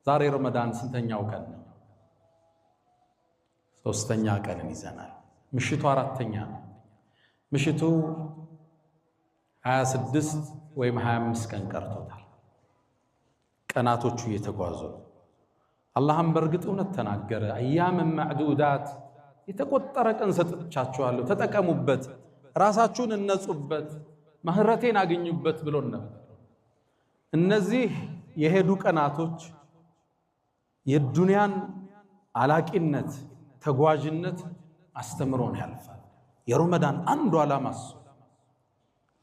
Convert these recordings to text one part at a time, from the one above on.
ዛሬ ረመዳን ስንተኛው ቀን ነው? ሶስተኛ ቀንን ይዘናል። ምሽቱ አራተኛ ነው። ምሽቱ 26 ወይም 25 ቀን ቀርቶታል። ቀናቶቹ እየተጓዙ አላህም በእርግጥ እውነት ተናገረ። አያም ማዕዱዳት የተቆጠረ ቀን ሰጥቻችኋለሁ ተጠቀሙበት፣ ራሳችሁን እነጹበት፣ ምህረቴን አገኙበት ብሎን ነበር። እነዚህ የሄዱ ቀናቶች የዱንያን አላቂነት ተጓዥነት አስተምሮን ያልፋል። የረመዳን አንዱ ዓላማ እሱ።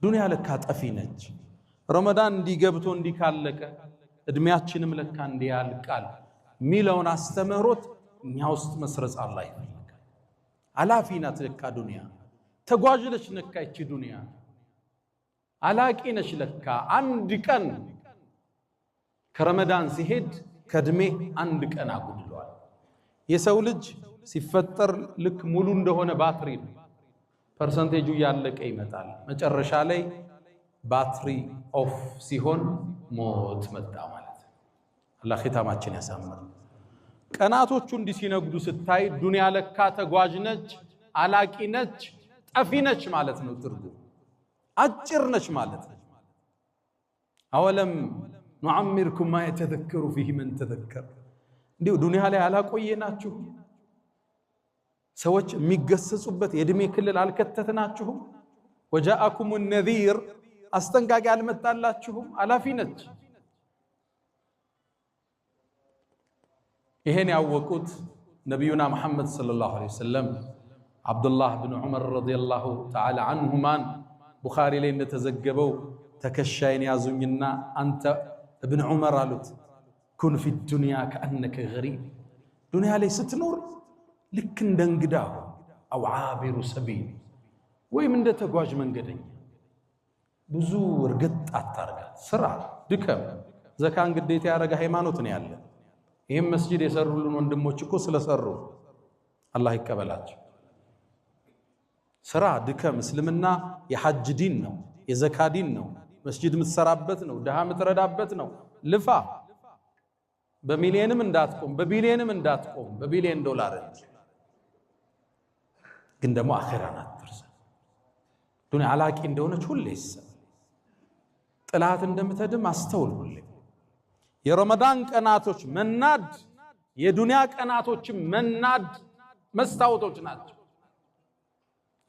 ዱንያ ለካ ጠፊ ነች። ረመዳን እንዲገብቶ እንዲካለቀ እድሜያችንም ለካ እንዲያልቃል ሚለውን አስተምሮት እኛ ውስጥ መስረጽ አላህ ይፈልጋል። አላፊ ናት ለካ ዱንያ፣ ተጓዥ ነች ለካ ይቺ ዱንያ፣ አላቂ ነች ለካ። አንድ ቀን ከረመዳን ሲሄድ ከእድሜ አንድ ቀን አጉድሏል። የሰው ልጅ ሲፈጠር ልክ ሙሉ እንደሆነ ባትሪ ነው። ፐርሰንቴጁ ያለቀ ይመጣል። መጨረሻ ላይ ባትሪ ኦፍ ሲሆን ሞት መጣ ማለት ነው። አላህ ኺታማችን ያሳምር። ቀናቶቹ እንዲህ ሲነግዱ ስታይ ዱንያ ለካ ተጓዥ ነች፣ አላቂ ነች፣ ጠፊ ነች ማለት ነው። ትርጉም አጭር ነች ማለት ነው። አወለም ኑዓሚርኩም ማ የተዘከሩ ፊህ መን ተዘከር። እንዲሁ ዱንያ ላይ አላቆየናችሁ? ሰዎች የሚገሰጹበት የእድሜ ክልል አልከተትናችሁም? ወጃአኩም ነዚር አስጠንቃቂ አልመጣላችሁም? አላፊ ነች። ይሄን ያወቁት ነቢዩና መሐመድ ሰለላሁ ዐለይሂ ወሰለም ዓብዱላህ ብን ዑመር ረዲየላሁ ተዓላ አንሁማን ቡኻሪ ላይ እንደተዘገበው ተከሻይን ያዙኝና አንተ እብን ዑመር አሉት፣ ኩን ፊ ዱንያ ከአነከ ገሪብ፣ ዱንያ ላይ ስትኖር ልክ እንደ እንግዳ አው ዓቢሩ ሰቢል፣ ወይም እንደ ተጓዥ መንገደኛ። ብዙ እርግጥ አታርጋት፣ ስራ ድከም። ዘካን ግዴታ ያደረገ ሃይማኖት ነው ያለ። ይህም መስጂድ የሰሩልን ወንድሞች እኮ ስለሰሩ አላህ ይቀበላቸው። ስራ ድከም። እስልምና የሐጅ ዲን ነው፣ የዘካ ዲን ነው። መስጂድ የምትሰራበት ነው፣ ድሃ የምትረዳበት ነው። ልፋ። በሚሊየንም እንዳትቆም፣ በቢሊየንም እንዳትቆም፣ በቢሊየን ዶላር እንጂ። ግን ደግሞ አኺራን አትርሳ። ዱንያ አላቂ እንደሆነች ሁሌ ይሰማ። ጥላት እንደምትሄድም አስተውል ሁሌ። የረመዳን ቀናቶች መናድ የዱንያ ቀናቶችም መናድ መስታወቶች ናቸው።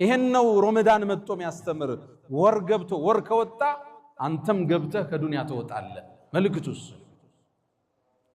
ይሄን ነው ረመዳን መጥቶ የሚያስተምር። ወር ገብቶ ወር ከወጣ አንተም ገብተህ ከዱንያ ትወጣለህ። መልእክቱስ